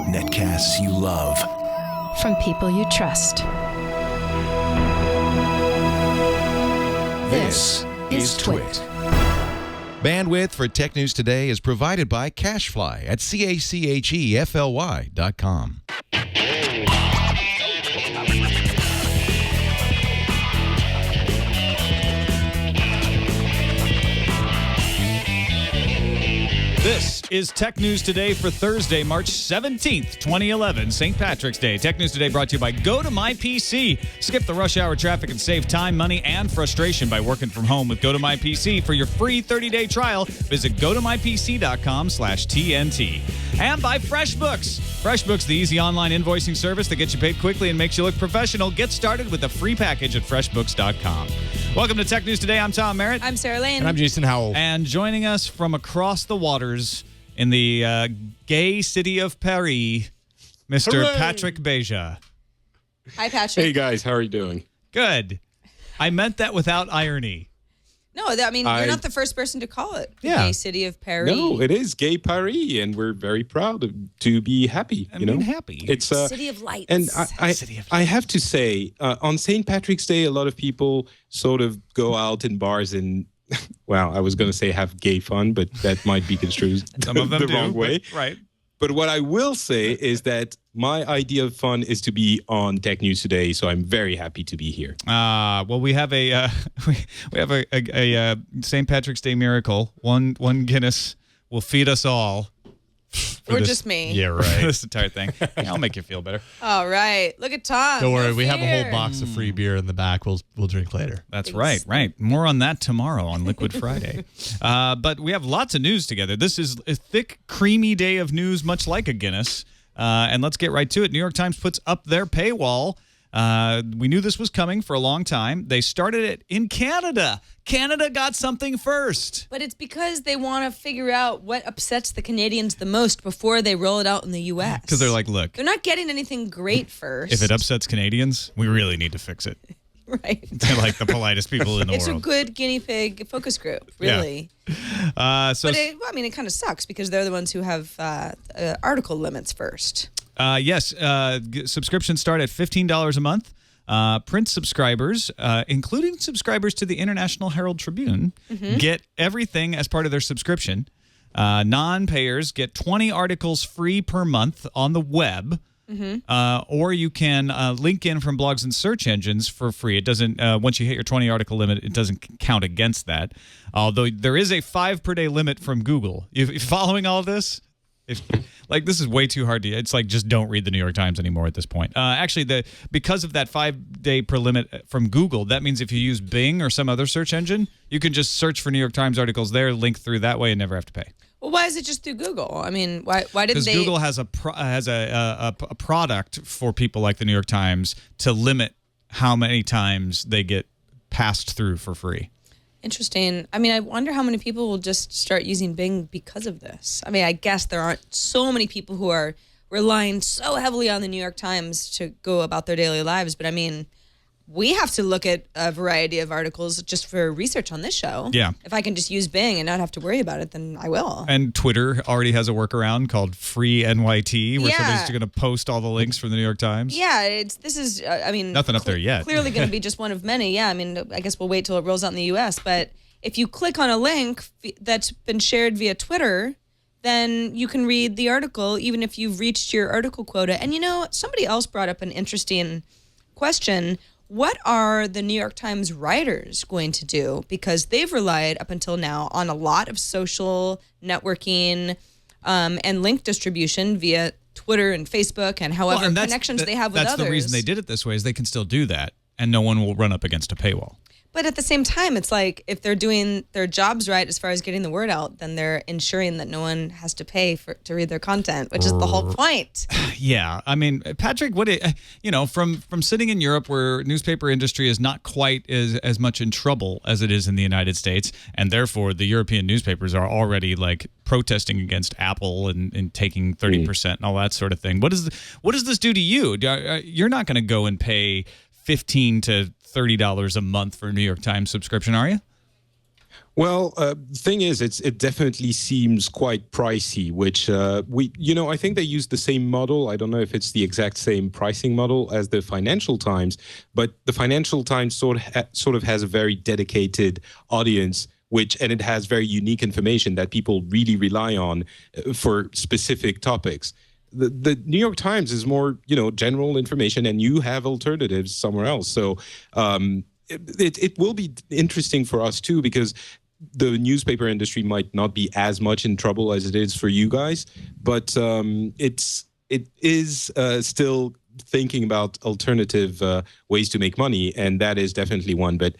Netcasts you love. From people you trust. This is Twit. Bandwidth for Tech News Today is provided by CashFly at CACHEFLY.com. This is Tech News Today for Thursday, March 17th, 2011, St. Patrick's Day. Tech News Today brought to you by Go to My PC. Skip the rush hour traffic and save time, money, and frustration by working from home with Go to My PC. For your free 30-day trial, visit gotomypc.com/TNT. And by FreshBooks. FreshBooks, the easy online invoicing service that gets you paid quickly and makes you look professional. Get started with a free package at freshbooks.com. Welcome to Tech News Today. I'm Tom Merritt. I'm Sarah Lane. And I'm Jason Howell. And joining us from across the waters in the gay city of Paris, Mr. Hooray! Patrick Beja. Hi, Patrick. Hey, guys. How are you doing? Good. I meant that without irony. No, I mean, you're not the first person to call it the Yeah. gay city of Paris. No, it is Gay Paris, and we're very proud to be happy. I mean, happy. It's City of Lights. and I have to say, on St. Patrick's Day, a lot of people sort of go out in bars and, well, I was going to say have gay fun, but that might be construed Some of them the do, wrong way. but- right. But what I will say is that my idea of fun is to be on Tech News Today, so I'm very happy to be here. Well, we have a we have a St. Patrick's Day miracle. One Guinness will feed us all. Or just me. Yeah, right. This entire thing. I'll make you feel better. All right. Look at Tom. Don't worry, No we have a fear. whole box of free beer in the back. We'll drink later. That's right. More on that tomorrow on Liquid Friday. But we have lots of news together. This is a thick, creamy day of news, much like a Guinness. And let's get right to it. New York Times puts up their paywall. We knew this was coming for a long time. They started it in Canada. Canada got something first. But it's because they want to figure out what upsets the Canadians the most before they roll it out in the U.S. Because they're like, look, They're not getting anything great first. if it upsets Canadians, we really need to fix it. Right. They're like the politest people in the It's world. a good guinea pig focus group, really. So But it kind of sucks because they're the ones who have article limits first. yes, subscriptions start at $15 a month. Print subscribers, including subscribers to the International Herald Tribune, get everything as part of their subscription. Non-payers get 20 articles free per month on the web. Or you can link in from blogs and search engines for free. It doesn't. Once you hit your 20 article limit, it doesn't count against that. Although there is a 5 per day limit from Google. You following all of this? This is way too hard to. It's like just don't read the New York Times anymore at this point. Actually, because of that 5 day per limit from Google, that means if you use Bing or some other search engine, you can just search for New York Times articles there, link through that way, and never have to pay. Well, why is it just through Google? I mean, why didn't Because they? Google has a product for people like the New York Times to limit how many times they get passed through for free. Interesting. I mean, I wonder how many people will just start using Bing because of this. I mean, I guess there aren't so many people who are relying so heavily on the New York Times to go about their daily lives. But I mean, we have to look at a variety of articles just for research on this show. Yeah. If I can just use Bing and not have to worry about it, then I will. And Twitter already has a workaround called Free NYT, where somebody's going to post all the links from the New York Times. Yeah, this is, I mean... Nothing up there yet. Clearly going to be just one of many. Yeah, I mean, I guess we'll wait till it rolls out in the U.S. But if you click on a link that's been shared via Twitter, then you can read the article even if you've reached your article quota. And, somebody else brought up an interesting question. What are the New York Times writers going to do? Because they've relied up until now on a lot of social networking and link distribution via Twitter and Facebook and however connections they have with others. That's the reason they did it this way, is they can still do that, and no one will run up against a paywall. But at the same time, it's like if they're doing their jobs right as far as getting the word out, then they're ensuring that no one has to pay to read their content, which is the whole point. Yeah, I mean, Patrick, from sitting in Europe where newspaper industry is not quite as much in trouble as it is in the United States, and therefore the European newspapers are already like protesting against Apple and taking 30% and all that sort of thing. What does this do to you? You're not going to go and pay $15 to $30 a month for a New York Times subscription, are you? Well, thing is, it definitely seems quite pricey. Which I think they use the same model. I don't know if it's the exact same pricing model as the Financial Times, but the Financial Times sort of has a very dedicated audience, and it has very unique information that people really rely on for specific topics. The New York Times is more, general information, and you have alternatives somewhere else. So it will be interesting for us too, because the newspaper industry might not be as much in trouble as it is for you guys, but it is still thinking about alternative ways to make money, and that is definitely one. But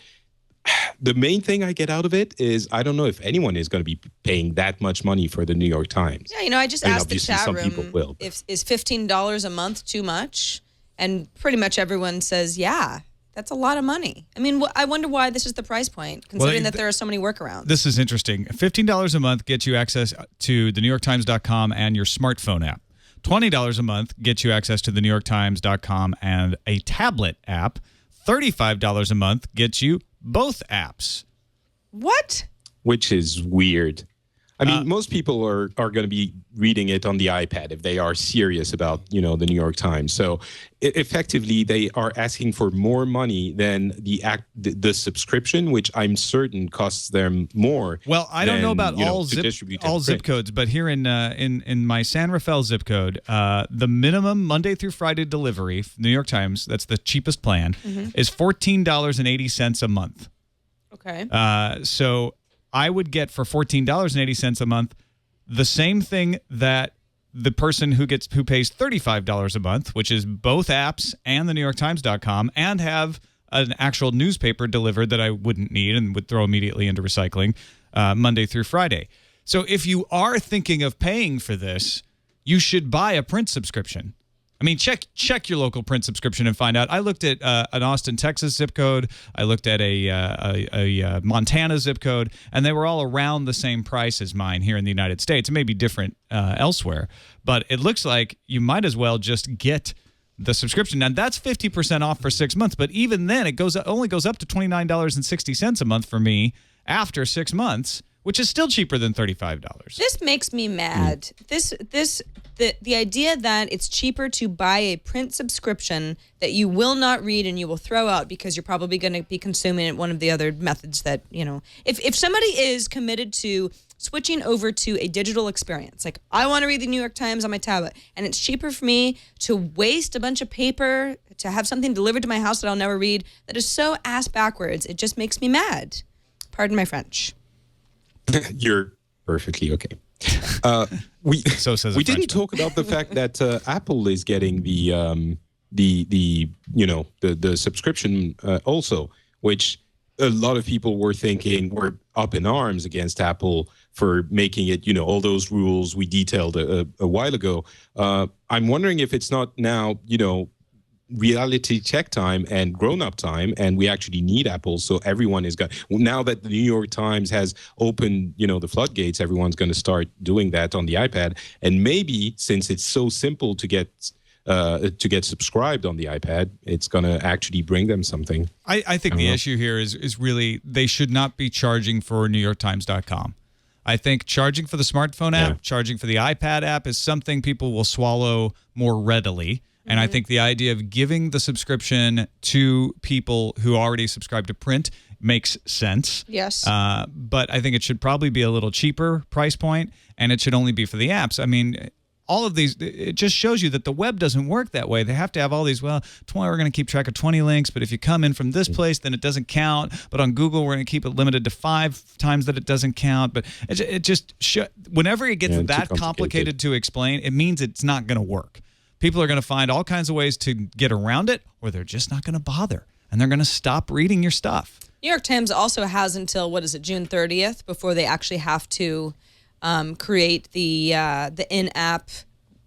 the main thing I get out of it is I don't know if anyone is going to be paying that much money for the New York Times. Yeah, I just asked the chat some people room will, if is $15 a month too much, and pretty much everyone says, yeah. That's a lot of money. I mean, I wonder why this is the price point, considering that there are so many workarounds. This is interesting. $15 a month gets you access to the NewYorkTimes.com and your smartphone app. $20 a month gets you access to the NewYorkTimes.com and a tablet app. $35 a month gets you both apps. What? Which is weird. I mean, most people are going to be reading it on the iPad if they are serious about, the New York Times. So effectively, they are asking for more money than the subscription, which I'm certain costs them more. Well, I don't know about all zip zip codes, but here in my San Rafael zip code, the minimum Monday through Friday delivery, New York Times, that's the cheapest plan, is $14.80 a month. Okay. So I would get for $14.80 a month the same thing that the person who pays $35 a month, which is both apps and the NewYorkTimes.com, and have an actual newspaper delivered that I wouldn't need and would throw immediately into recycling Monday through Friday. So if you are thinking of paying for this, you should buy a print subscription. I mean, check your local print subscription and find out. I looked at an Austin, Texas zip code. I looked at a Montana zip code, and they were all around the same price as mine here in the United States. It may be different elsewhere, but it looks like you might as well just get the subscription. Now, that's 50% off for 6 months, but even then, it only goes up to $29.60 a month for me after 6 months, which is still cheaper than $35. This makes me mad. The idea that it's cheaper to buy a print subscription that you will not read and you will throw out because you're probably going to be consuming it one of the other methods that, if somebody is committed to switching over to a digital experience, like I want to read the New York Times on my tablet, and it's cheaper for me to waste a bunch of paper to have something delivered to my house that I'll never read, that is so ass backwards. It just makes me mad. Pardon my French. You're perfectly okay. We didn't talk about the fact that Apple is getting the subscription also, which a lot of people were up in arms against Apple for making it, all those rules we detailed a while ago. I'm wondering if it's not now, reality check time and grown-up time, and we actually need Apple, so everyone is going. Now that the New York Times has opened the floodgates, everyone's going to start doing that on the iPad. And maybe since it's so simple to get subscribed on the iPad, it's going to actually bring them something. I think the issue here is really they should not be charging for NewYorkTimes.com. I think charging for the smartphone app, charging for the iPad app is something people will swallow more readily. And I think the idea of giving the subscription to people who already subscribe to print makes sense. Yes. But I think it should probably be a little cheaper price point, and it should only be for the apps. I mean, all of these, it just shows you that the web doesn't work that way. They have to have all these, we're going to keep track of 20 links, but if you come in from this place, then it doesn't count. But on Google, we're going to keep it limited to 5 times that it doesn't count. But it just, whenever it gets that complicated to explain, it means it's not going to work. People are going to find all kinds of ways to get around it, or they're just not going to bother, and they're going to stop reading your stuff. New York Times also has until, June 30th before they actually have to create the in-app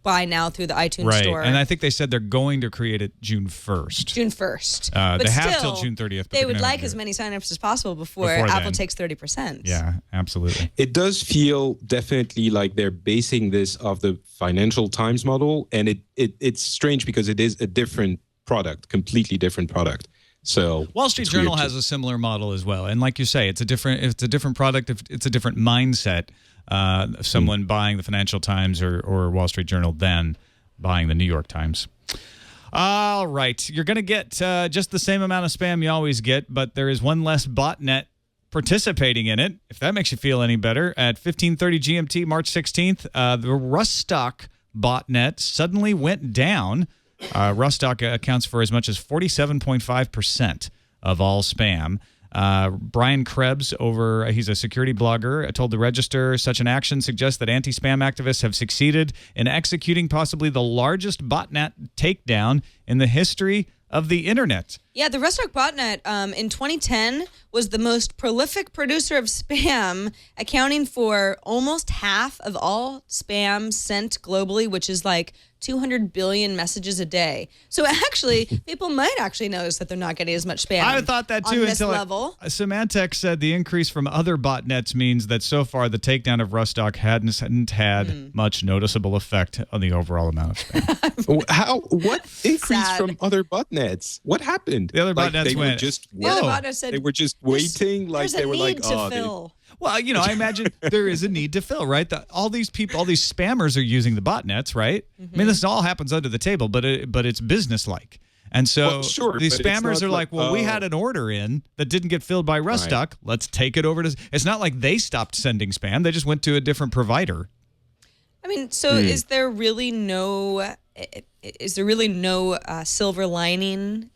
buy now through the iTunes store. And I think they said they're going to create it June 1st. June 1st. They have till June 30th. They would like as many signups as possible before Apple takes 30%. Yeah, absolutely. It does feel definitely like they're basing this off the Financial Times model, and it's strange because it is a different product, completely different product. So Wall Street it's Journal weird has a similar model as well, and like you say, it's a different product. It's a different mindset of someone buying the Financial Times or Wall Street Journal than buying the New York Times. All right, you're going to get just the same amount of spam you always get, but there is one less botnet participating in it. If that makes you feel any better, at 15:30 GMT, March 16th, the Rustock botnet suddenly went down. Rustock accounts for as much as 47.5% of all spam. Brian Krebs, he's a security blogger, told the Register such an action suggests that anti-spam activists have succeeded in executing possibly the largest botnet takedown in the history of the internet. Yeah, the Rustock botnet in 2010 was the most prolific producer of spam, accounting for almost half of all spam sent globally, which is like 200 billion messages a day. So actually, people might actually notice that they're not getting as much spam. I thought that too on this until level. Symantec said the increase from other botnets means that so far the takedown of Rustock hadn't had much noticeable effect on the overall amount of spam. What increased Sad. from other botnets? What happened? The other botnets they were went, just The other waiting. botnet said, They were just waiting, like there's a they were like, need to oh, fill. Well, I imagine there is a need to fill, right? All these people, all these spammers are using the botnets, right? I mean, this all happens under the table, but it's business-like. And so Well, sure, these but it's spammers not are like, well, we had an order in that didn't get filled by Rustock. Let's take it over to... It's not like they stopped sending spam. They just went to a different provider. I mean, so is there really no silver lining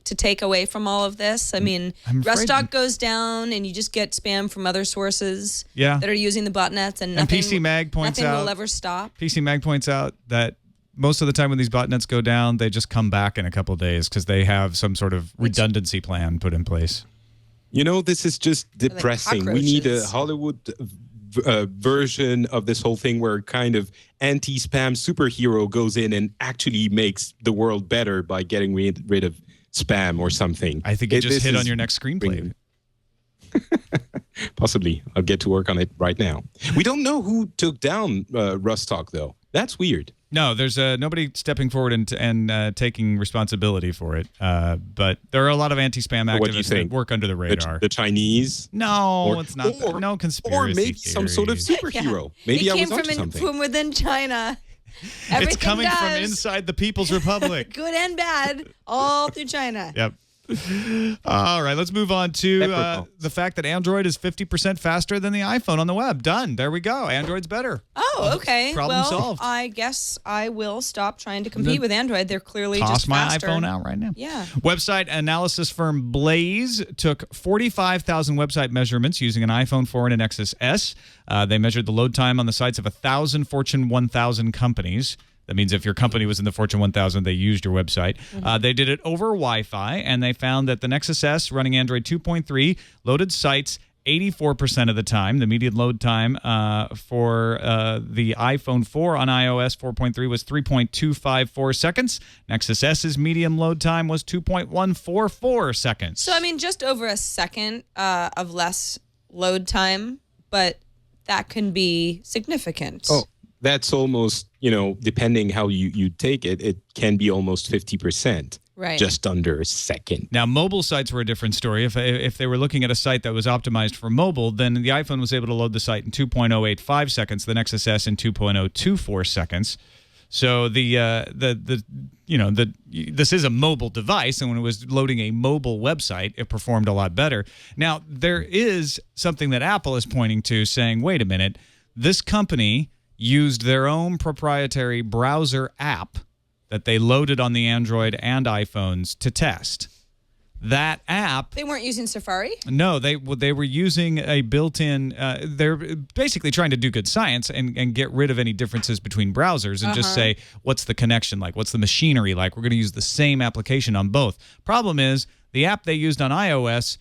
to take away from all of this? I mean, I'm afraid- Rustock goes down, and you just get spam from other sources that are using the botnets, and nothing. PC Mag points nothing out will ever stop. PC Mag points out that most of the time when these botnets go down, they just come back in a couple of days because they have some sort of redundancy plan put in place. You know, this is just depressing. We need a cockroaches. Hollywood version of this whole thing where kind of anti-spam superhero goes in and actually makes the world better by getting rid of spam or something. I think you just This hit on is your next screenplay. Possibly. I'll get to work on it right now. We don't know who took down Rustock, though. That's weird. No, there's nobody stepping forward and taking responsibility for it. But there are a lot of anti-spam What do you activists that think? work under the radar. The Chinese? No, it's not. No conspiracy Or maybe some sort of theories. superhero. Maybe it I came was onto something. from within China. It's Everything coming from does. inside the People's Republic. Good and bad, all through China. Yep. All right, let's move on to the fact that Android is 50% faster than the iPhone on the web. Done. There we go. Android's better. Oh, okay. Problem solved. I guess I will stop trying to compete with Android. They're clearly Toss just my faster. iPhone out right now. Yeah. Website analysis firm Blaze took 45,000 website measurements using an iPhone 4 and an XS S. They measured the load time on the sites of 1,000 Fortune 1,000 companies. That means if your company was in the Fortune 1000, they used your website. They did it over Wi-Fi, and they found that the Nexus S running Android 2.3 loaded sites 84% of the time. The median load time for the iPhone 4 on iOS 4.3 was 3.254 seconds. Nexus S's medium load time was 2.144 seconds. So, I mean, just over a second of less load time, but that can be significant. Oh, that's almost, depending how you take it, it can be almost 50%. Right. Just under a second. Now, mobile sites were a different story. If they were looking at a site that was optimized for mobile, then the iPhone was able to load the site in 2.085 seconds, the Nexus S in 2.024 seconds. So this is a mobile device, and when it was loading a mobile website, it performed a lot better. Now, there is something that Apple is pointing to, saying, wait a minute, this company used their own proprietary browser app that they loaded on the Android and iPhones to test. That app... They weren't using Safari? No, they were using a built-in... they're basically trying to do good science and get rid of any differences between browsers and just say, what's the connection like? What's the machinery like? We're going to use the same application on both. Problem is, the app they used on iOS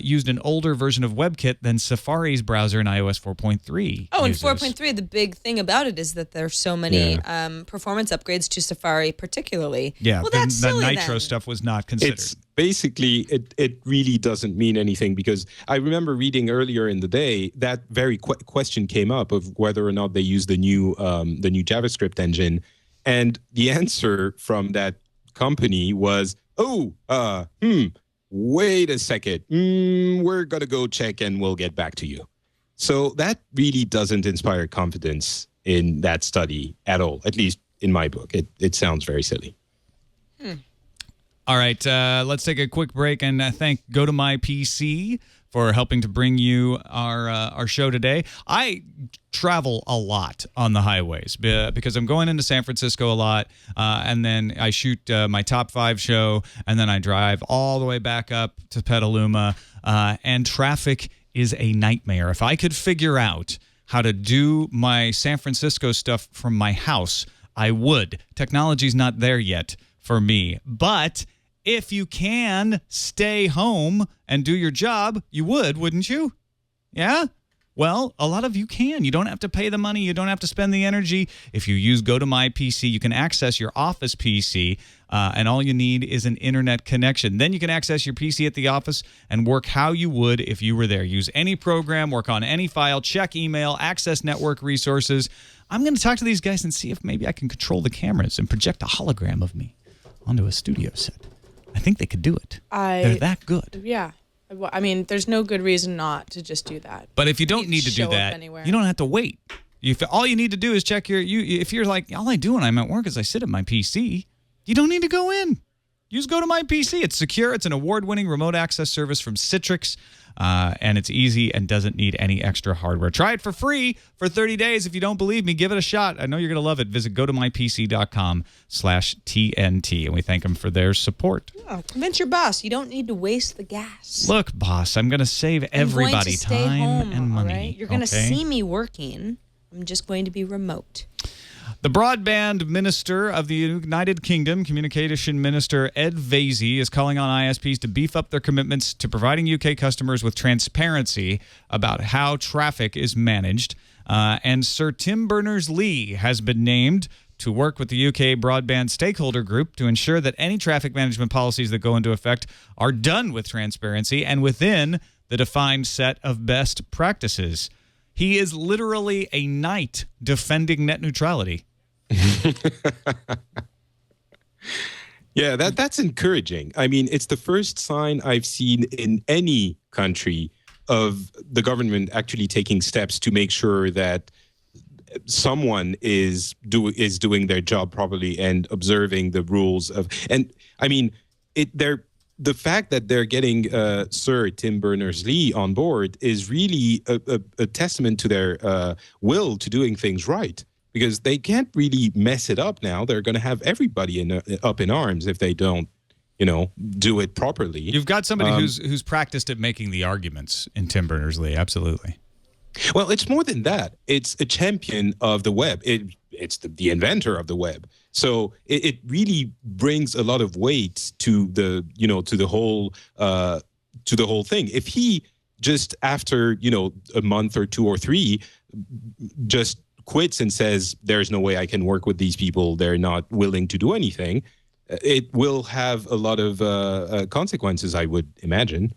used an older version of WebKit than Safari's browser in iOS 4.3. Oh, and uses. 4.3, the big thing about it is that there's so many performance upgrades to Safari particularly. Yeah, well, that's the silly Nitro then. stuff was not considered. It's basically, it really doesn't mean anything, because I remember reading earlier in the day that very question came up of whether or not they use the new JavaScript engine. And the answer from that company was, wait a second, we're going to go check and we'll get back to you. So that really doesn't inspire confidence in that study at all, at least in my book. It sounds very silly. All right, let's take a quick break and thank GoToMyPC for helping to bring you our show today. I travel a lot on the highways because I'm going into San Francisco a lot, and then I shoot my Top 5 show, and then I drive all the way back up to Petaluma, and traffic is a nightmare. If I could figure out how to do my San Francisco stuff from my house, I would. Technology's not there yet for me, but if you can stay home and do your job, you would, wouldn't you? Yeah? Well, a lot of you can. You don't have to pay the money. You don't have to spend the energy. If you use GoToMyPC, you can access your office PC, and all you need is an internet connection. Then you can access your PC at the office and work how you would if you were there. Use any program, work on any file, check email, access network resources. I'm going to talk to these guys and see if maybe I can control the cameras and project a hologram of me onto a studio set. I think they could do it. They're that good. Yeah. I mean, there's no good reason not to just do that. But if you don't need to do that, you don't have to wait. All you need to do is check if you're like, all I do when I'm at work is I sit at my PC, you don't need to go in. Use GoToMyPC. It's secure. It's an award-winning remote access service from Citrix, and it's easy and doesn't need any extra hardware. Try it for free for 30 days. If you don't believe me, give it a shot. I know you're going to love it. Visit GoToMyPC.com/TNT, and we thank them for their support. Oh, convince your boss. You don't need to waste the gas. Look, boss, I'm going to save everybody time and money. All right? You're going to see me working. I'm just going to be remote. The broadband minister of the United Kingdom, Communication Minister Ed Vaizey, is calling on ISPs to beef up their commitments to providing UK customers with transparency about how traffic is managed. And Sir Tim Berners-Lee has been named to work with the UK broadband stakeholder group to ensure that any traffic management policies that go into effect are done with transparency and within the defined set of best practices. He is literally a knight defending net neutrality. Yeah, that's encouraging. I mean, it's the first sign I've seen in any country of the government actually taking steps to make sure that someone is doing their job properly and observing the rules of. And I mean, the fact that they're getting Sir Tim Berners-Lee on board is really a testament to their will to doing things right, because they can't really mess it up now. They're going to have everybody up in arms if they don't, do it properly. You've got somebody who's practiced at making the arguments in Tim Berners-Lee, absolutely. Well, it's more than that. It's a champion of the web. It's the inventor of the web. So it really brings a lot of weight to the whole thing. If he just after a month or 2 or 3 just quits and says there's no way I can work with these people, they're not willing to do anything, it will have a lot of consequences, I would imagine.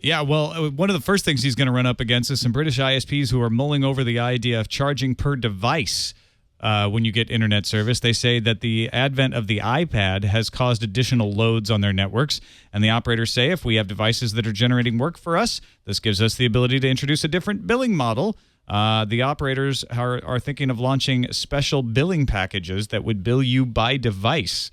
Yeah, well, one of the first things he's going to run up against is some British ISPs who are mulling over the idea of charging per device when you get internet service. They say that the advent of the iPad has caused additional loads on their networks, and the operators say if we have devices that are generating work for us, this gives us the ability to introduce a different billing model. The operators are thinking of launching special billing packages that would bill you by device.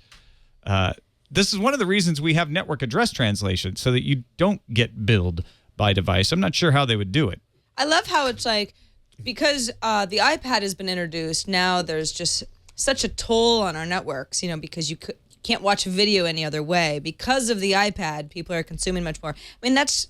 This is one of the reasons we have network address translation, so that you don't get billed by device. I'm not sure how they would do it. I love how it's like, because the iPad has been introduced, now there's just such a toll on our networks, because you can't watch a video any other way. Because of the iPad, people are consuming much more. I mean, that's,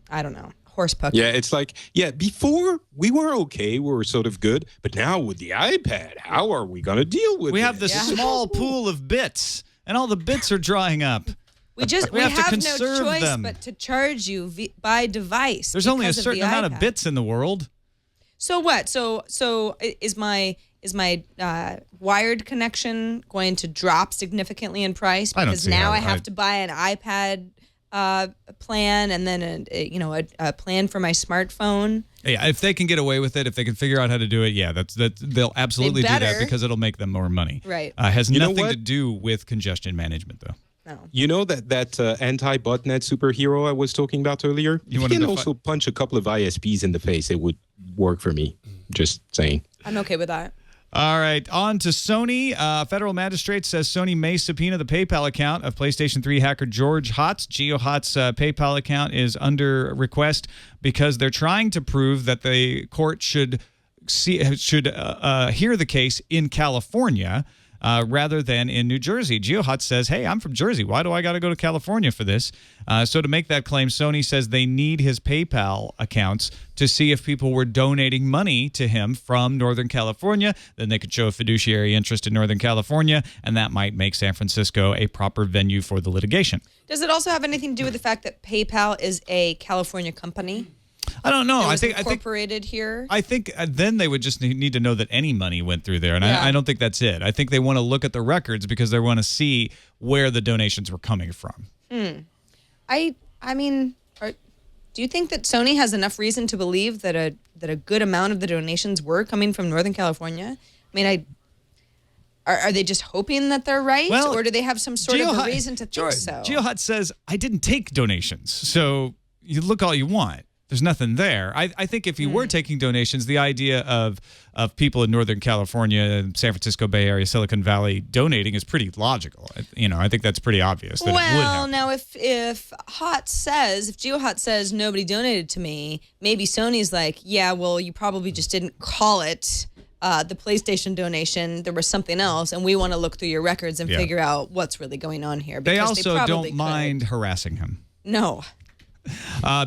I don't know, horse puck. Yeah, it's like, before we were okay, we were sort of good, but now with the iPad, how are we going to deal with it? We have this small pool of bits, and all the bits are drying up. We have to no conserve choice them. but to charge you by device. There's only a because of certain the amount of iPad. bits in the world. So what? So is my wired connection going to drop significantly in price I don't because see now how- I have to buy an iPad plan and then a plan for my smartphone? Yeah, if they can get away with it, if they can figure out how to do it, yeah, they'll absolutely do that better. because it'll make them more money. Right. Has You know nothing what? to do with congestion management, though. No. You know that anti-botnet superhero I was talking about earlier? If you want him can to also punch a couple of ISPs in the face, it would work for me. Just saying. I'm okay with that. All right, on to Sony. Federal magistrate says Sony may subpoena the PayPal account of PlayStation 3 hacker George Hotz. GeoHot's PayPal account is under request because they're trying to prove that the court should hear the case in California rather than in New Jersey. GeoHot says, hey, I'm from Jersey. Why do I got to go to California for this? So to make that claim, Sony says they need his PayPal accounts to see if people were donating money to him from Northern California. Then they could show a fiduciary interest in Northern California, and that might make San Francisco a proper venue for the litigation. Does it also have anything to do with the fact that PayPal is a California company? I don't know. I think incorporated here. I think then they would just need to know that any money went through there, and Yeah. I don't think that's it. I think they want to look at the records because they want to see where the donations were coming from. I mean, do you think that Sony has enough reason to believe that a good amount of the donations were coming from Northern California? I mean, are they just hoping that they're right, or do they have some sort of a reason to think so? GeoHot says I didn't take donations, so you look all you want. There's nothing there. I think if you were taking donations, the idea of people in Northern California, San Francisco Bay Area, Silicon Valley donating is pretty logical. I think that's pretty obvious. That it would happen. Now if GeoHot says nobody donated to me, maybe Sony's like, yeah, well, you probably just didn't call it the PlayStation donation. There was something else, and we want to look through your records and figure out what's really going on here. They Because also probably don't mind harassing him. No.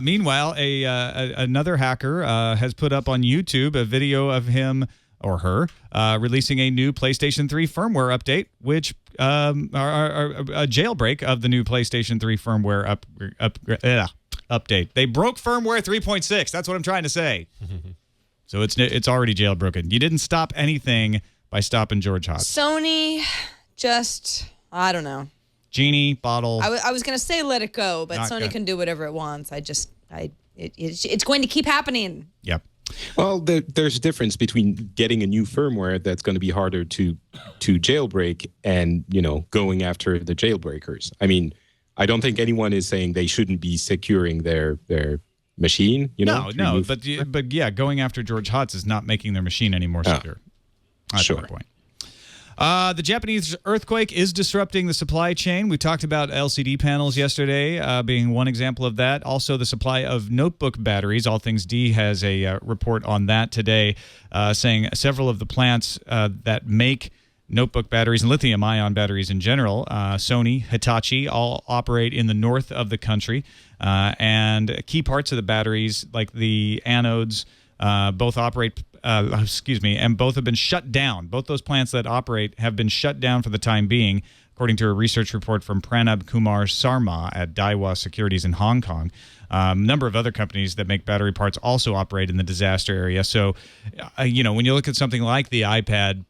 Meanwhile, another hacker has put up on YouTube a video of him or her releasing a new PlayStation 3 firmware update, which a jailbreak of the new PlayStation 3 firmware update. They broke firmware 3.6. That's what I'm trying to say. So it's already jailbroken. You didn't stop anything by stopping George Hotz. Sony just, I don't know. Genie, bottle. I was going to say let it go, but Sony can do whatever it wants. It's going to keep happening. Yep. Well, there's a difference between getting a new firmware that's going to be harder to jailbreak and, going after the jailbreakers. I mean, I don't think anyone is saying they shouldn't be securing their machine. No, but yeah, going after George Hotz is not making their machine any more secure. That's sure. my point. The Japanese earthquake is disrupting the supply chain. We talked about LCD panels yesterday being one example of that. Also, the supply of notebook batteries. All Things D has a report on that today, saying several of the plants that make notebook batteries and lithium-ion batteries in general, Sony, Hitachi, all operate in the north of the country. And key parts of the batteries, like the anodes, both operate and both have been shut down. Both those plants that operate have been shut down for the time being, according to a research report from Pranab Kumar Sarma at Daiwa Securities in Hong Kong. A number of other companies that make battery parts also operate in the disaster area. So, when you look at something like the iPad,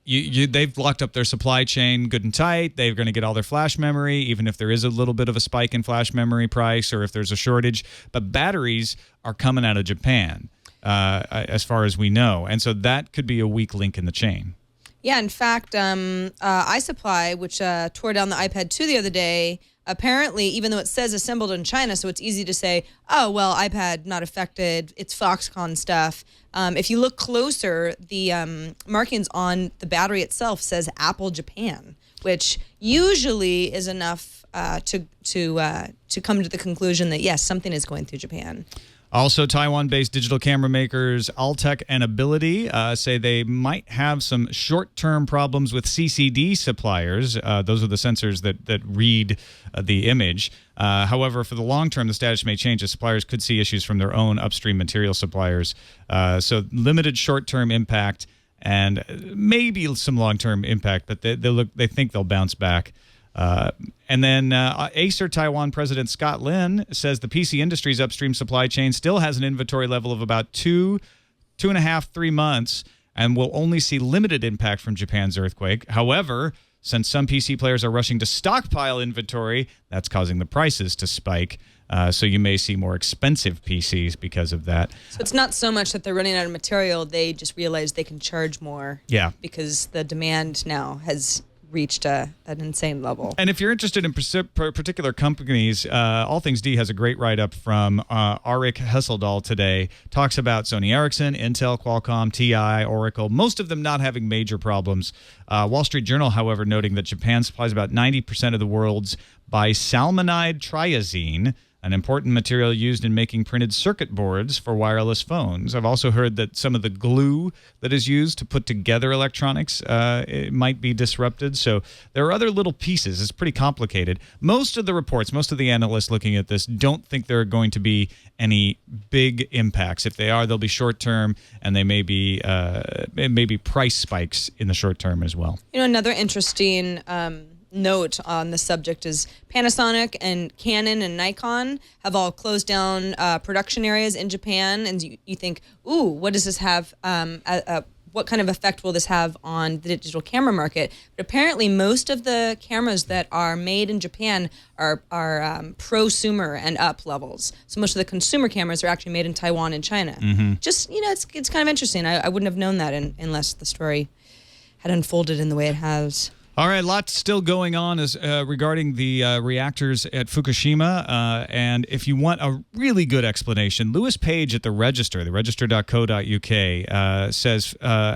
they've locked up their supply chain good and tight. They're going to get all their flash memory, even if there is a little bit of a spike in flash memory price or if there's a shortage. But batteries are coming out of Japan, as far as we know. And so that could be a weak link in the chain. Yeah, in fact, iSupply, which tore down the iPad 2 the other day, apparently, even though it says assembled in China, so it's easy to say, oh, well, iPad not affected, it's Foxconn stuff. If you look closer, the markings on the battery itself says Apple Japan, which usually is enough to come to the conclusion that, yes, something is going through Japan. Also, Taiwan-based digital camera makers Altec and Ability say they might have some short-term problems with CCD suppliers. Those are the sensors that read the image. However, for the long term, the status may change as suppliers could see issues from their own upstream material suppliers. So limited short-term impact and maybe some long-term impact, but they think they'll bounce back. And then Acer Taiwan President Scott Lin says the PC industry's upstream supply chain still has an inventory level of about 2.5, 3 months and will only see limited impact from Japan's earthquake. However, Since some PC players are rushing to stockpile inventory, that's causing the prices to spike. So you may see more expensive PCs because of that. So it's not so much that they're running out of material, they just realize they can charge more. Yeah. Because the demand now has reached an insane level. And if you're interested in particular companies, All Things D has a great write-up from Arik Hesseldahl today. Talks about Sony Ericsson, Intel, Qualcomm, TI, Oracle, most of them not having major problems. Wall Street Journal, however, noting that Japan supplies about 90% of the world's bisalmonide triazine, an important material used in making printed circuit boards for wireless phones. I've also heard that some of the glue that is used to put together electronics it might be disrupted. So there are other little pieces. It's pretty complicated. Most of the reports, most of the analysts looking at this don't think there are going to be any big impacts. If they are, they'll be short-term, and they may be price spikes in the short term as well. You know, another interesting note on the subject is Panasonic and Canon and Nikon have all closed down production areas in Japan, and you think, ooh, what does this have? What kind of effect will this have on the digital camera market? But apparently, most of the cameras that are made in Japan are prosumer and up levels. So most of the consumer cameras are actually made in Taiwan and China. Just it's kind of interesting. I wouldn't have known that unless the story had unfolded in the way it has. All right, lots still going on regarding the reactors at Fukushima. And if you want a really good explanation, Lewis Page at the Register, theregister.co.uk,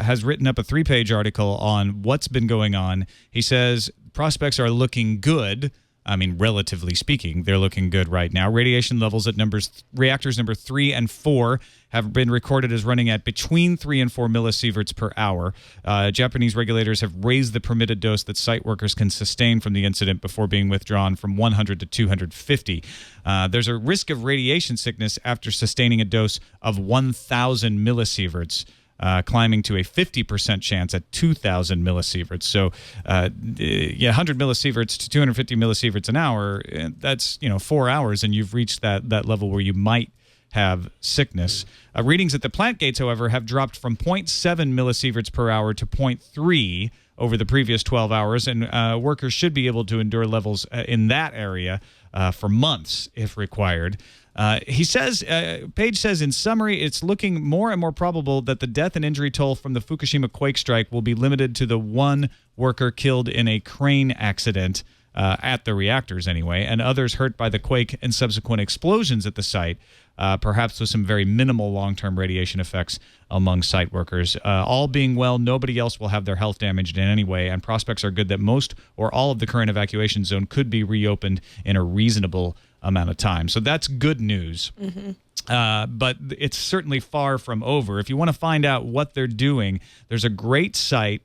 has written up a 3-page article on what's been going on. He says prospects are looking good. I mean, relatively speaking, they're looking good right now. Radiation levels at reactors number 3 and 4 have been recorded as running at between 3 and 4 millisieverts per hour. Japanese regulators have raised the permitted dose that site workers can sustain from the incident before being withdrawn from 100 to 250. There's a risk of radiation sickness after sustaining a dose of 1,000 millisieverts. Climbing to a 50% chance at 2,000 millisieverts. So, 100 millisieverts to 250 millisieverts an hour, that's 4 hours, and you've reached that level where you might have sickness. Readings at the plant gates, however, have dropped from 0.7 millisieverts per hour to 0.3 over the previous 12 hours, and workers should be able to endure levels in that area for months if required. He says, Page says, in summary, it's looking more and more probable that the death and injury toll from the Fukushima quake strike will be limited to the one worker killed in a crane accident at the reactors anyway, and others hurt by the quake and subsequent explosions at the site, perhaps with some very minimal long-term radiation effects among site workers. All being well, nobody else will have their health damaged in any way, and prospects are good that most or all of the current evacuation zone could be reopened in a reasonable amount of time. So that's good news. But it's certainly far from over. If you want to find out what they're doing, there's a great site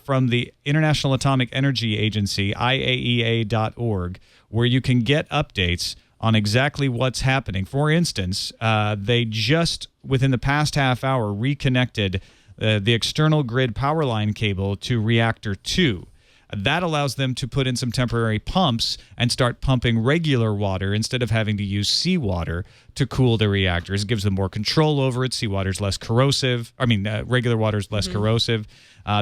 from the International Atomic Energy Agency, IAEA.org, where you can get updates on exactly what's happening. For instance, they just, within the past half hour, reconnected the external grid power line cable to Reactor 2. That allows them to put in some temporary pumps and start pumping regular water instead of having to use seawater to cool the reactors. It gives them more control over it. Seawater's less corrosive. Regular water's less corrosive.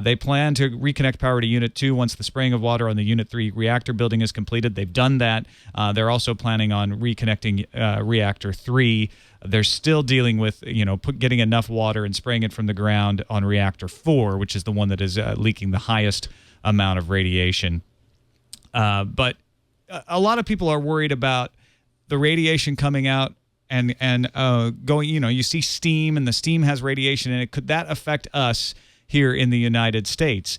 They plan to reconnect power to Unit 2 once the spraying of water on the Unit 3 reactor building is completed. They've done that. They're also planning on reconnecting Reactor 3. They're still dealing with, getting enough water and spraying it from the ground on Reactor 4, which is the one that is leaking the highest amount of radiation. But a lot of people are worried about the radiation coming out and going, you see steam, and the steam has radiation in it. Could that affect us here in the United States?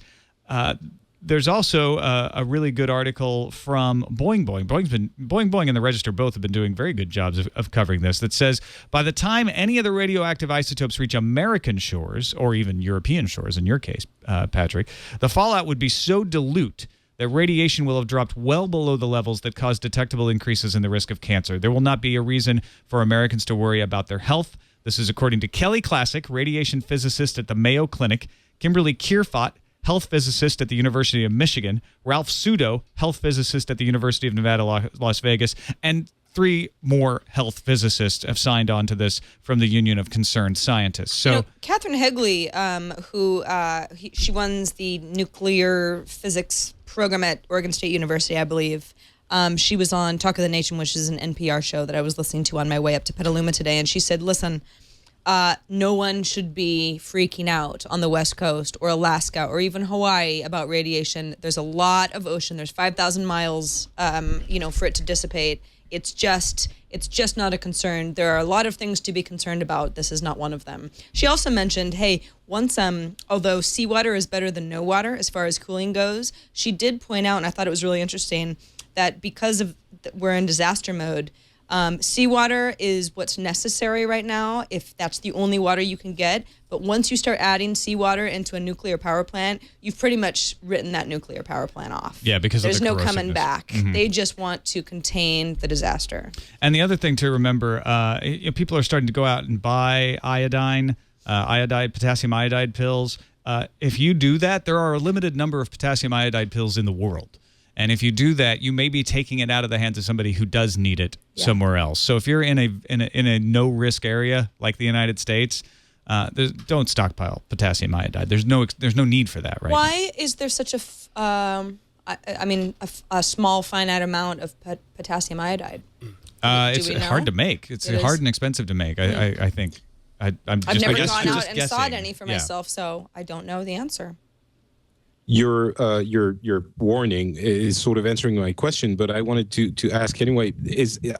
There's also a really good article from Boing Boing. Boing and the Register both have been doing very good jobs of covering this, that says by the time any of the radioactive isotopes reach American shores, or even European shores in your case, Patrick, the fallout would be so dilute that radiation will have dropped well below the levels that cause detectable increases in the risk of cancer. There will not be a reason for Americans to worry about their health. This is according to Kelly Classic, radiation physicist at the Mayo Clinic, Kimberly Kierfot, health physicist at the University of Michigan, Ralph Sudo, health physicist at the University of Nevada, Las Vegas, and 3 more health physicists have signed on to this from the Union of Concerned Scientists. So, Catherine Hegley, she runs the nuclear physics program at Oregon State University, I believe. She was on Talk of the Nation, which is an NPR show that I was listening to on my way up to Petaluma today. And she said, listen, no one should be freaking out on the West Coast or Alaska or even Hawaii about radiation. There's a lot of ocean. There's 5,000 miles, for it to dissipate. It's just not a concern. There are a lot of things to be concerned about. This is not one of them. She also mentioned, hey, once, although seawater is better than no water as far as cooling goes, she did point out, and I thought it was really interesting, that because of we're in disaster mode, seawater is what's necessary right now if that's the only water you can get. But once you start adding seawater into a nuclear power plant, you've pretty much written that nuclear power plant off. Yeah, because there's of the no coming back. Mm-hmm. They just want to contain the disaster. And the other thing to remember, people are starting to go out and buy potassium iodide pills. If you do that, there are a limited number of potassium iodide pills in the world. And if you do that, you may be taking it out of the hands of somebody who does need it somewhere else. So if you're in a no risk area like the United States, don't stockpile potassium iodide. There's no need for that, right? Why is there such a small finite amount of potassium iodide? It's hard to make. It's hard and expensive to make. I think. I've never gone out and sought any for myself, so I don't know the answer. Your warning is sort of answering my question, but I wanted to ask anyway,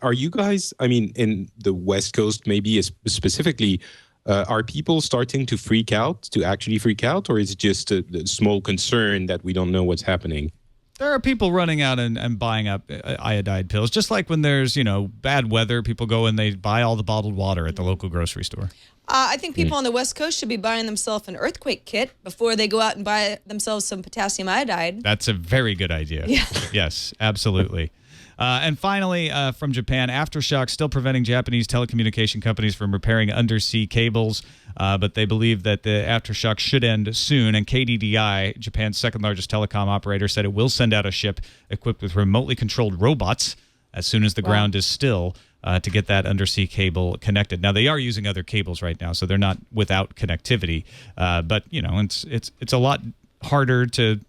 are you guys, in the West Coast maybe specifically, are people starting to actually freak out, or is it just a small concern that we don't know what's happening? There are people running out and buying up iodide pills, just like when there's, bad weather, people go and they buy all the bottled water at the local grocery store. I think people on the West Coast should be buying themselves an earthquake kit before they go out and buy themselves some potassium iodide. That's a very good idea. Yeah. Yes, absolutely. And finally, from Japan, aftershocks still preventing Japanese telecommunication companies from repairing undersea cables, but they believe that the aftershock should end soon. And KDDI, Japan's second largest telecom operator, said it will send out a ship equipped with remotely controlled robots as soon as the ground is still to get that undersea cable connected. Now, they are using other cables right now, so they're not without connectivity. But, it's a lot harder to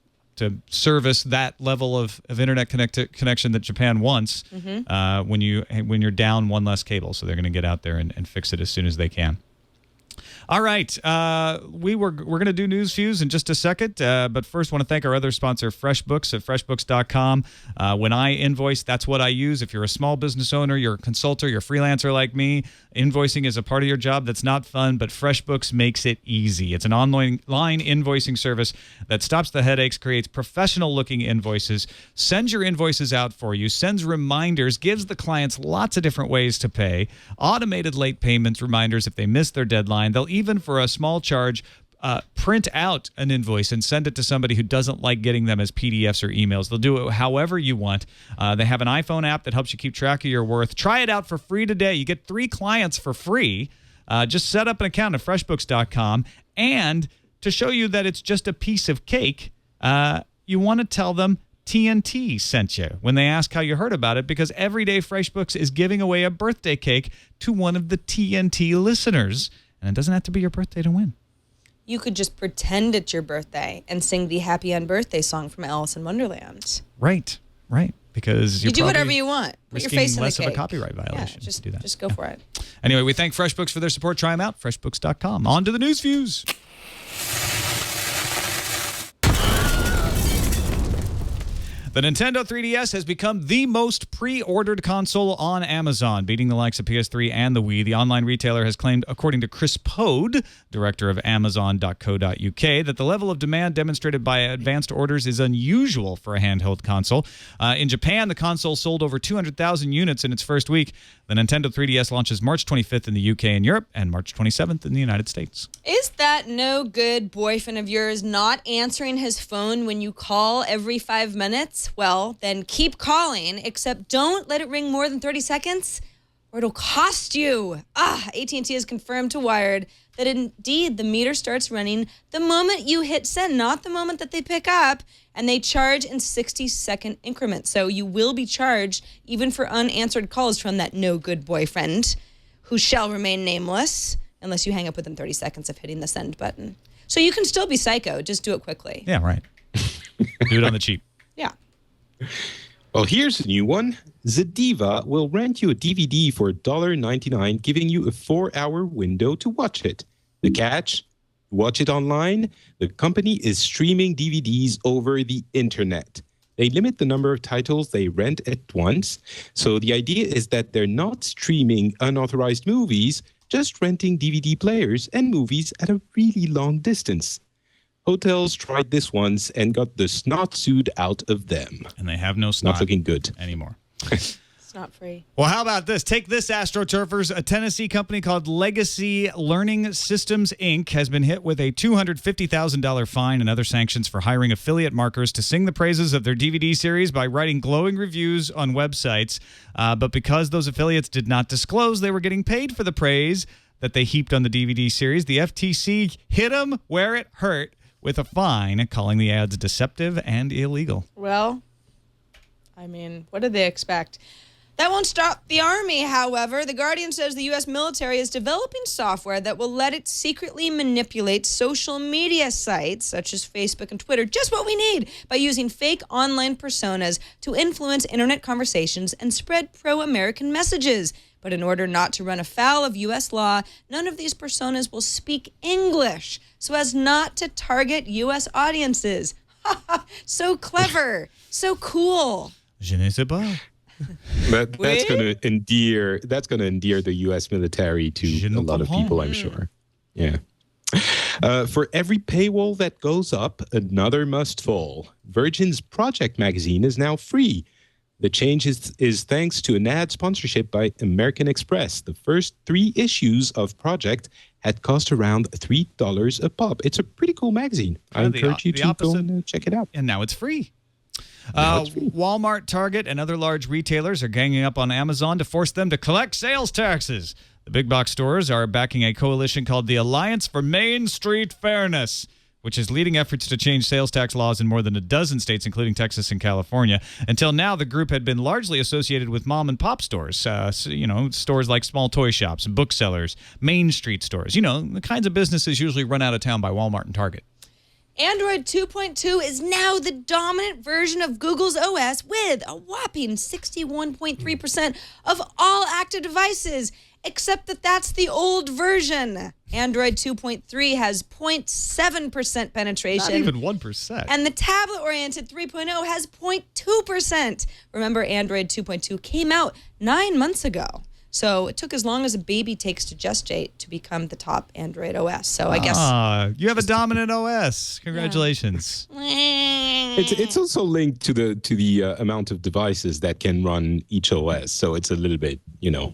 service that level of internet connection that Japan wants when you're down one less cable. So they're going to get out there and fix it as soon as they can. All right, we're going to do News Fuse in just a second, but first want to thank our other sponsor, FreshBooks at freshbooks.com. When I invoice, that's what I use. If you're a small business owner, you're a consultant, you're a freelancer like me, invoicing is a part of your job that's not fun, but FreshBooks makes it easy. It's an online invoicing service that stops the headaches, creates professional-looking invoices, sends your invoices out for you, sends reminders, gives the clients lots of different ways to pay, automated late payments reminders if they miss their deadline. They'll even, for a small charge, print out an invoice and send it to somebody who doesn't like getting them as PDFs or emails. They'll do it however you want. They have an iPhone app that helps you keep track of your worth. Try it out for free today. You get 3 clients for free. Just set up an account at freshbooks.com. And to show you that it's just a piece of cake, you want to tell them TNT sent you when they ask how you heard about it, because every day FreshBooks is giving away a birthday cake to one of the TNT listeners. And it doesn't have to be your birthday to win. You could just pretend it's your birthday and sing the Happy Unbirthday song from Alice in Wonderland. Right. Because you do whatever you want. Put your face in the less cake. of a copyright violation. Yeah, to do that. Just go for it. Anyway, we thank FreshBooks for their support. Try them out. FreshBooks.com. On to the News Fuse. The Nintendo 3DS has become the most pre-ordered console on Amazon, beating the likes of PS3 and the Wii. The online retailer has claimed, according to Chris Pode, director of Amazon.co.uk, that the level of demand demonstrated by advanced orders is unusual for a handheld console. In Japan, the console sold over 200,000 units in its first week. The Nintendo 3DS launches March 25th in the UK and Europe and March 27th in the United States. Is that no good boyfriend of yours not answering his phone when you call every 5 minutes? Well, then keep calling, except don't let it ring more than 30 seconds or it'll cost you. AT&T has confirmed to Wired that indeed the meter starts running the moment you hit send, not the moment that they pick up, and they charge in 60-second increments. So you will be charged even for unanswered calls from that no good boyfriend who shall remain nameless unless you hang up within 30 seconds of hitting the send button. So you can still be psycho, just do it quickly. Yeah, right. Do it on the cheap. Yeah. Well, here's a new one. Zediva will rent you a DVD for $1.99, giving you a 4-hour window to watch it. The catch? Watch it online. The company is streaming DVDs over the internet. They limit the number of titles they rent at once. So the idea is that they're not streaming unauthorized movies, just renting DVD players and movies at a really long distance. Hotels tried this once and got the snot suit out of them. And they have no snot Not looking good anymore. It's not free. Well, how about this? Take this, AstroTurfers. A Tennessee company called Legacy Learning Systems, Inc. has been hit with a $250,000 fine and other sanctions for hiring affiliate marketers to sing the praises of their DVD series by writing glowing reviews on websites. But because those affiliates did not disclose they were getting paid for the praise that they heaped on the DVD series, the FTC hit them where it hurt with a fine, calling the ads deceptive and illegal. Well, I mean, what did they expect? That won't stop the Army, however. The Guardian says the U.S. military is developing software that will let it secretly manipulate social media sites, such as Facebook and Twitter, just what we need, by using fake online personas to influence internet conversations and spread pro-American messages. But in order not to run afoul of U.S. law, none of these personas will speak English, so as not to target U.S. audiences. So clever. So cool. Je ne sais pas. That's going to endear the U.S. military to a lot of people, I'm sure. Yeah. For every paywall that goes up, another must fall. Virgin's Project magazine is now free. The change is thanks to an ad sponsorship by American Express. The first 3 issues of Project had cost around $3 a pop. It's a pretty cool magazine. I encourage you to go and check it out. And now it's free. Walmart, Target, and other large retailers are ganging up on Amazon to force them to collect sales taxes. The big box stores are backing a coalition called the Alliance for Main Street Fairness, which is leading efforts to change sales tax laws in more than a dozen states, including Texas and California. Until now, the group had been largely associated with mom and pop stores, stores like small toy shops and booksellers, Main Street stores, the kinds of businesses usually run out of town by Walmart and Target. Android 2.2 is now the dominant version of Google's OS with a whopping 61.3% of all active devices, except that that's the old version. Android 2.3 has 0.7% penetration. Not even 1%. And the tablet-oriented 3.0 has 0.2%. Remember, Android 2.2 came out 9 months ago. So it took as long as a baby takes to gestate to become the top Android OS. So I guess you have a dominant OS. Congratulations. Yeah. It's also linked to the amount of devices that can run each OS. So it's a little bit, yeah.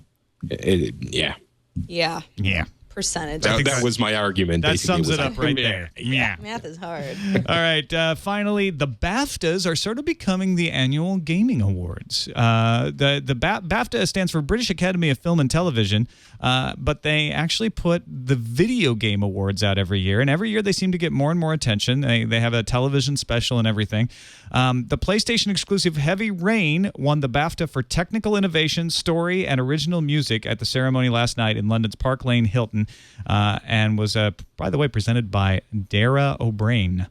Percentage. That was my argument. That basically. sums it up right there. Yeah. Math is hard. All right. Finally, the BAFTAs are sort of becoming the annual gaming awards. The BAFTA stands for British Academy of Film and Television, but they actually put the video game awards out every year, and every year they seem to get more and more attention. They have a television special and everything. The PlayStation exclusive Heavy Rain won the BAFTA for technical innovation, story, and original music at the ceremony last night in London's Park Lane Hilton. And was, by the way, presented by Dara O'Brien,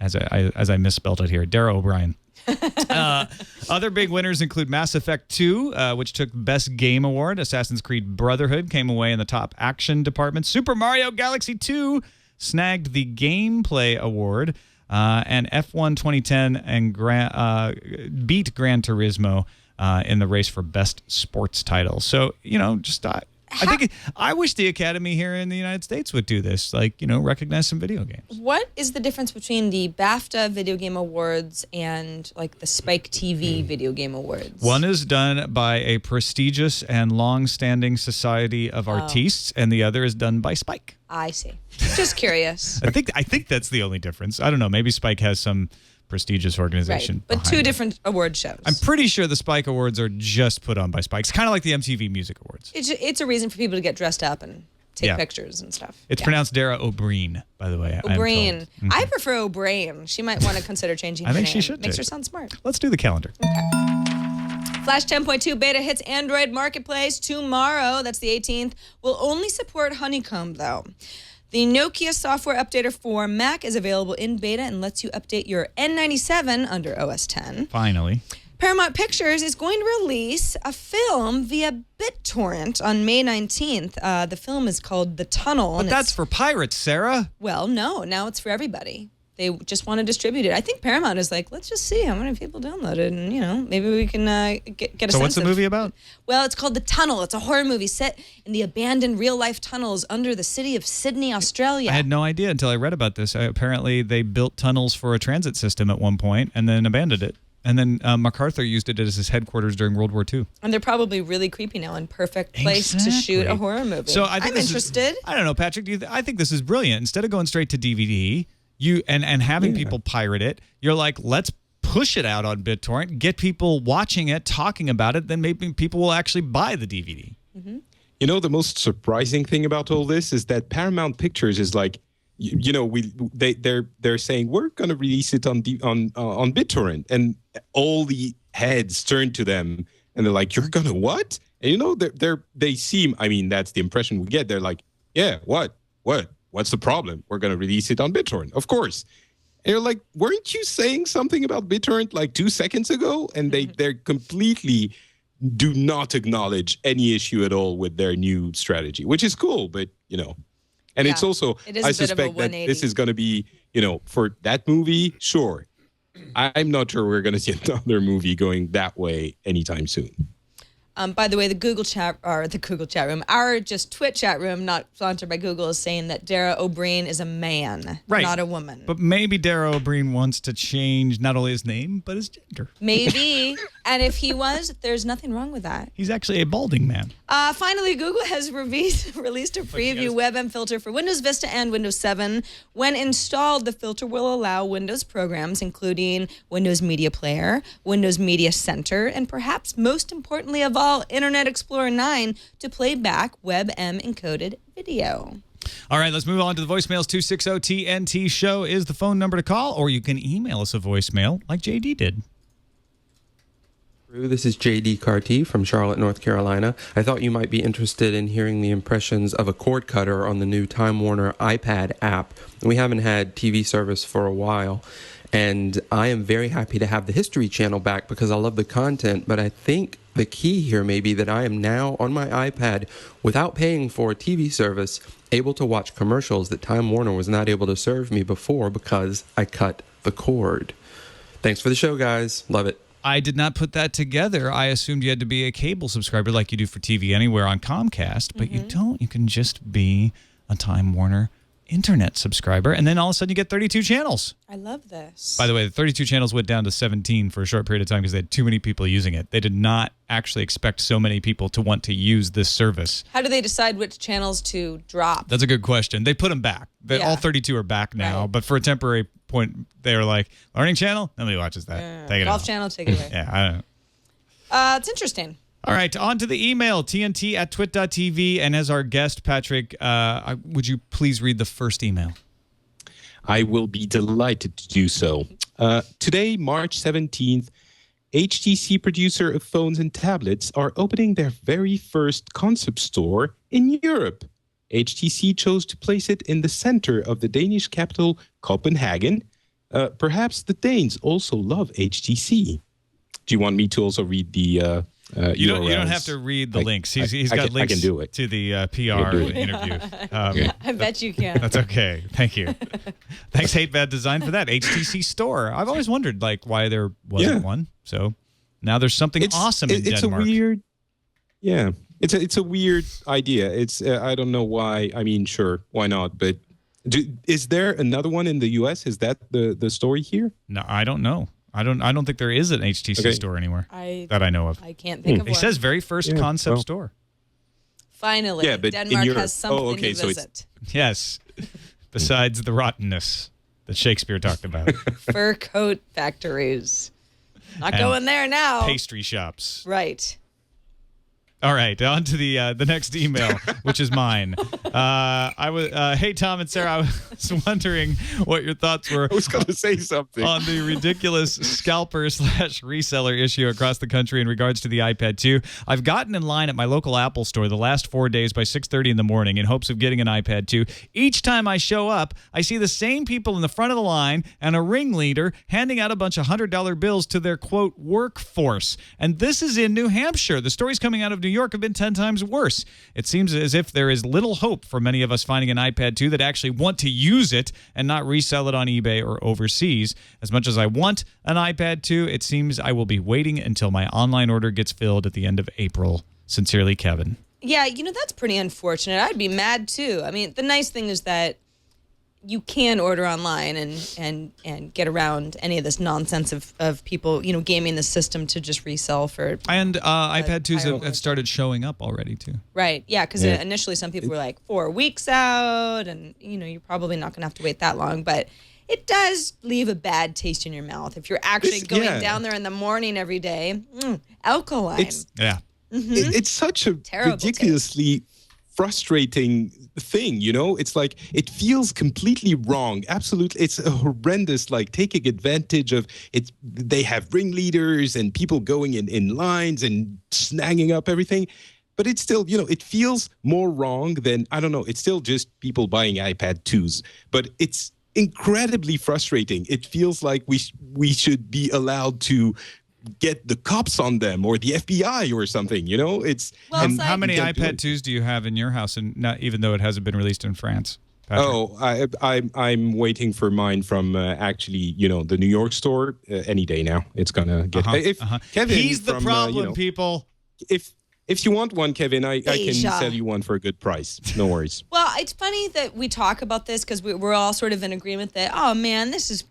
as I misspelled it here, Dara O'Brien. Other big winners include Mass Effect 2, which took Best Game Award. Assassin's Creed Brotherhood came away in the top action department. Super Mario Galaxy 2 snagged the Gameplay Award. And F1 2010 and beat Gran Turismo in the race for Best Sports title. So, I wish the Academy here in the United States would do this, recognize some video games. What is the difference between the BAFTA Video Game Awards and the Spike TV Video Game Awards? One is done by a prestigious and long-standing society of artistes, and the other is done by Spike. I see. Just curious. I think that's the only difference. I don't know. Maybe Spike has some prestigious organization. Right, but two different award shows. I'm pretty sure the Spike Awards are just put on by Spike. It's kind of like the MTV Music Awards. It's a reason for people to get dressed up and take pictures and stuff. It's pronounced Dara O'Brien, by the way. O'Brien. I prefer O'Brien. She might want to consider changing her name. I think she should. Makes her sound smart. Let's do the calendar. Okay. Flash 10.2 beta hits Android Marketplace tomorrow. That's the 18th. Will only support Honeycomb, though. The Nokia software updater for Mac is available in beta and lets you update your N97 under OS X. Finally. Paramount Pictures is going to release a film via BitTorrent on May 19th. The film is called The Tunnel. But that's for pirates, Sarah. Well, no. Now it's for everybody. They just want to distribute it. I think Paramount is like, let's just see how many people download it, and maybe we can get a sense. So what's the movie about? Well, it's called The Tunnel. It's a horror movie set in the abandoned real-life tunnels under the city of Sydney, Australia. I had no idea until I read about this. Apparently, they built tunnels for a transit system at one point and then abandoned it. And then MacArthur used it as his headquarters during World War II. And they're probably really creepy now and perfect place to shoot a horror movie. So I'm interested. I don't know, Patrick. I think this is brilliant. Instead of going straight to DVD, and having people pirate it, you're like, let's push it out on BitTorrent, get people watching it, talking about it, then maybe people will actually buy the DVD. Mm-hmm. The most surprising thing about all this is that Paramount Pictures is like, they're saying we're going to release it on BitTorrent, and all the heads turn to them and they're like, "You're gonna what?" And they seem. I mean, that's the impression we get. They're like, "Yeah, what? What's the problem? We're going to release it on BitTorrent, of course." And you're like, weren't you saying something about BitTorrent like 2 seconds ago? And they're completely do not acknowledge any issue at all with their new strategy, which is cool, but and it's also, I suspect that this is going to be, for that movie, sure. I'm not sure we're going to see another movie going that way anytime soon. By the way, the Google chat room, our just Twit chat room, not sponsored by Google, is saying that Dara O'Brien is a man, not a woman. But maybe Dara O'Brien wants to change not only his name, but his gender. Maybe. And if he was, there's nothing wrong with that. He's actually a balding man. Finally, Google has released a preview WebM filter for Windows Vista and Windows 7. When installed, the filter will allow Windows programs, including Windows Media Player, Windows Media Center, and perhaps most importantly of all, Internet Explorer 9, to play back WebM encoded video. All right, let's move on to the voicemails. 260-TNT show is the phone number to call, or you can email us a voicemail like JD did. This is JD Carty from Charlotte, North Carolina. I thought you might be interested in hearing the impressions of a cord cutter on the new Time Warner iPad app. We haven't had TV service for a while, and I am very happy to have the History Channel back because I love the content, but I think the key here may be that I am now on my iPad, without paying for a TV service, able to watch commercials that Time Warner was not able to serve me before because I cut the cord. Thanks for the show, guys. Love it. I did not put that together. I assumed you had to be a cable subscriber like you do for TV Anywhere on Comcast, but you don't. You can just be a Time Warner internet subscriber, and then all of a sudden you get 32 channels. I love this. By the way, the 32 channels went down to 17 for a short period of time because they had too many people using it. They did not actually expect so many people to want to use this service. How do they decide which channels to drop? That's a good question. They put them back. All 32 are back now, but for a temporary point, they were like, Learning Channel? Nobody watches that. Take it Golf off. Channel, take it away. Yeah, I don't know. It's interesting. All right, on to the email, tnt@twit.tv. And as our guest, Patrick, would you please read the first email? I will be delighted to do so. Today, March 17th, HTC producer of phones and tablets are opening their very first concept store in Europe. HTC chose to place it in the center of the Danish capital, Copenhagen. Perhaps the Danes also love HTC. Do you want me to also read the you don't have to read the links. He's got links I can do it. to the PR interview. I bet you can. That's okay. Thank you. Thanks, Hate Bad Design, for that. HTC store. I've always wondered why there wasn't one. So now there's something awesome in Denmark. It's a weird, It's a weird idea. It's I don't know why. I mean, sure, why not? But is there another one in the U.S.? Is that the story here? No, I don't know. I don't think there is an HTC store anywhere that I know of. I can't think of one. It says very first concept store. Finally, but Denmark has something to visit. Yes, besides the rottenness that Shakespeare talked about. Fur coat factories. Not going there now. Pastry shops. Right. All right, on to the next email, which is mine. Hey, Tom and Sarah, I was wondering what your thoughts were. I was going to say something on the ridiculous scalper/reseller issue across the country in regards to the iPad 2. I've gotten in line at my local Apple store the last 4 days by 6:30 in the morning in hopes of getting an iPad 2. Each time I show up, I see the same people in the front of the line and a ringleader handing out a bunch of $100 bills to their, quote, workforce. And this is in New Hampshire. The stories coming out of New York have been 10 times worse. It seems as if there is little hope for many of us finding an iPad 2 that actually want to use it and not resell it on eBay or overseas. As much as I want an iPad 2, it seems I will be waiting until my online order gets filled at the end of April. Sincerely, Kevin. Yeah, that's pretty unfortunate. I'd be mad too. I mean, the nice thing is that you can order online and get around any of this nonsense of people, gaming the system to just resell for. And iPad 2s have started showing up already too. Right. Yeah, because initially some people were like 4 weeks out, and you're probably not going to have to wait that long, but it does leave a bad taste in your mouth if you're actually going down there in the morning every day. Alkaline. It's such a terrible ridiculously frustrating thing, It's like it feels completely wrong. Absolutely, it's a horrendous, like taking advantage of it. They have ringleaders and people going in lines and snagging up everything. But it's still, it feels more wrong than, I don't know, it's still just people buying iPad 2s. But it's incredibly frustrating. It feels like we should be allowed to get the cops on them or the FBI or something, It's and how many iPad 2s do you have in your house, and not even though it hasn't been released in France? Patrick? Oh, I'm waiting for mine from actually, the New York store any day now. It's gonna get. Kevin, he's the problem, people. If you want one, Kevin, I can sell you one for a good price. No worries. Well, it's funny that we talk about this because we're all sort of in agreement that, oh man, this is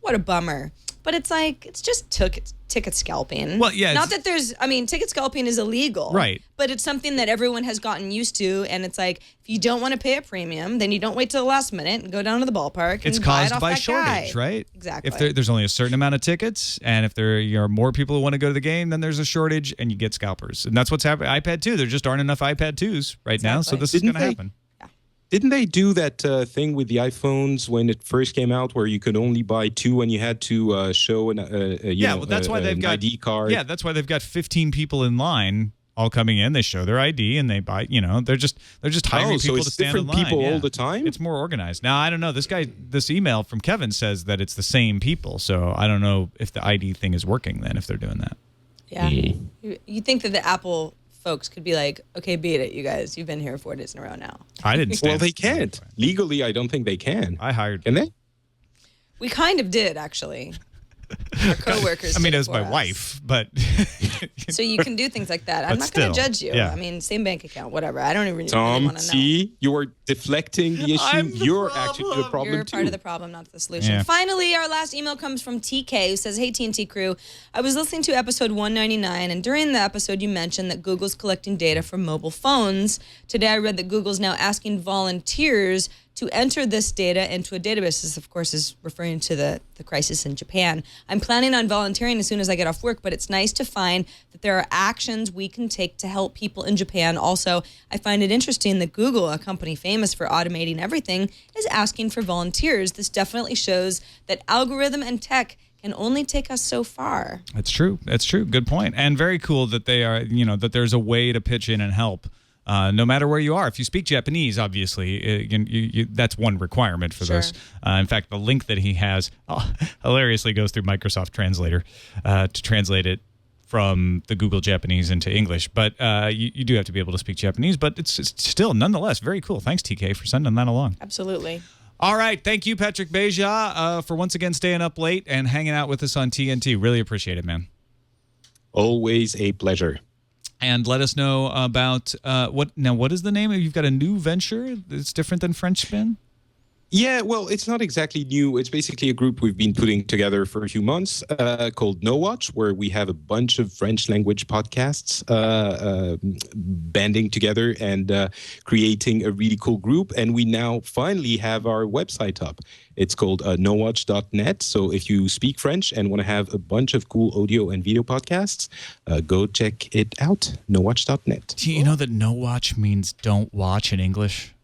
what a bummer. But it's like, it's just ticket scalping. Well, yeah. Not that ticket scalping is illegal. Right. But it's something that everyone has gotten used to. And it's like, if you don't want to pay a premium, then you don't wait till the last minute and go down to the ballpark and buy it off that guy. It's caused by shortage, right? Exactly. If there's only a certain amount of tickets, and if there are more people who want to go to the game, then there's a shortage and you get scalpers. And that's what's happening. iPad 2, there just aren't enough iPad 2s right now. So this is going to happen. Didn't they do that thing with the iPhones when it first came out, where you could only buy 2 and you had to show an ID card? Yeah, that's why they've got 15 people in line all coming in. They show their ID and they buy. They're just hiring people to stand in line. Different people all the time. It's more organized now. I don't know. This email from Kevin says that it's the same people. So I don't know if the ID thing is working then if they're doing that. Yeah, you think that the Apple folks could be like, okay, beat it, you guys. You've been here 4 days in a row now. I didn't stand. Well, they can't. Legally, I don't think they can. I hired. Can they? We kind of did, actually. Our coworkers. It was my wife, but so you can do things like that. I'm not going to judge you. Yeah. I mean, same bank account, whatever. I don't even really Tom, want to know. see, you're deflecting the issue. You're actually the problem You're too. part of the problem, not the solution. Yeah. Finally, our last email comes from TK, who says, "Hey TNT crew, I was listening to episode 199, and during the episode you mentioned that Google's collecting data from mobile phones. Today I read that Google's now asking volunteers to enter this data into a database." This, of course, is referring to the crisis in Japan. "I'm planning on volunteering as soon as I get off work, but it's nice to find that there are actions we can take to help people in Japan. Also, I find it interesting that Google, a company famous for automating everything, is asking for volunteers. This definitely shows that algorithm and tech can only take us so far." That's true. That's true. Good point. And very cool that they are, that there's a way to pitch in and help. No matter where you are. If you speak Japanese, obviously, that's one requirement for this. In fact, the link that he has hilariously goes through Microsoft Translator to translate it from the Google Japanese into English. But you do have to be able to speak Japanese, but it's still, nonetheless, very cool. Thanks, TK, for sending that along. Absolutely. All right. Thank you, Patrick Beja, for once again staying up late and hanging out with us on TNT. Really appreciate it, man. Always a pleasure. And let us know about what is the name? You've got a new venture that's different than French Spin? Yeah, well, it's not exactly new. It's basically a group we've been putting together for a few months called No Watch, where we have a bunch of French language podcasts banding together and creating a really cool group. And we now finally have our website up. It's called nowatch.net. So if you speak French and want to have a bunch of cool audio and video podcasts, go check it out, nowatch.net. Do you know that no watch means don't watch in English?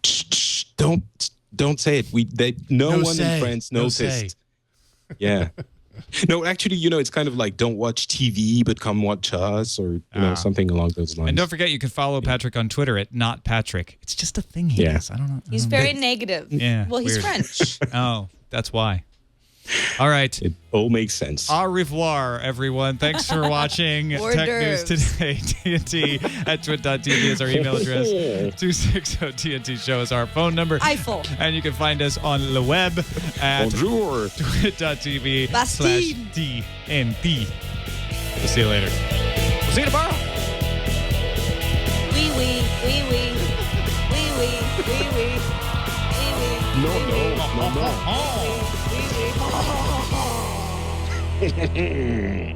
Shh, don't say it. No one in France noticed. Yeah. No, actually, it's kind of like don't watch TV, but come watch us, or something along those lines. And don't forget, you can follow Patrick on Twitter at @notpatrick. It's just a thing he does. I don't know. He's very negative. Yeah. Well, he's weird. French. Oh, that's why. All right. It all makes sense. Au revoir, everyone. Thanks for watching Hors Tech d'oeuvres. News Today. TNT at twit.tv is our email address. 260-TNT Show is our phone number. Eiffel. And you can find us on the web at Bonjour. twit.tv/TNT. We'll see you later. We'll see you tomorrow. Oui, oui, oui, oui. Oui, oui, oui, oui. Oui, oui. No. Oui, oui.